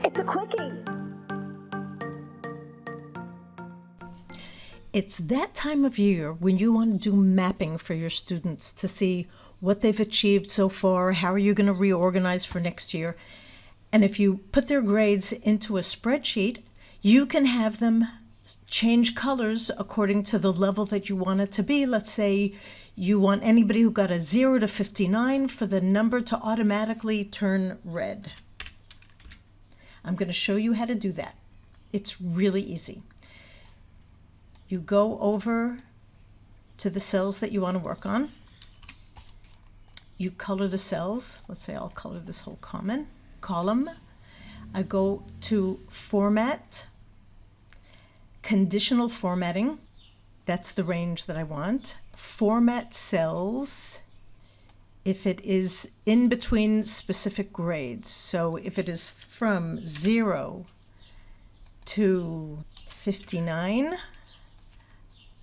It's a quickie. It's that time of year when you want to do mapping for your students to see what they've achieved so far, how are you going to reorganize for next year. And if you put their grades into a spreadsheet, you can have them change colors according to the level that you want it to be. Let's say you want anybody who got a 0 to 59 for the number to automatically turn red. I'm going to show you how to do that. It's really easy. You go over to the cells that you want to work on. You color the cells. Let's say I'll color this whole column. I go to Format, Conditional Formatting. That's the range that I want. Format cells if it is in between specific grades. So if it is from 0 to 59,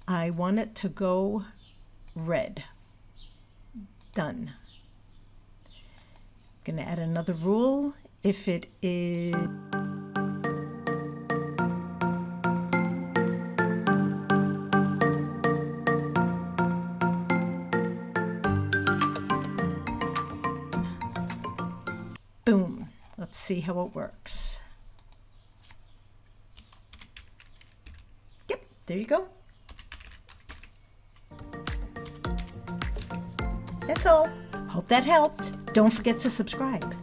I want it to go red. Done. I'm going to add another rule. If it is boom. Let's see how it works. Yep, there you go. That's all. Hope that helped. Don't forget to subscribe.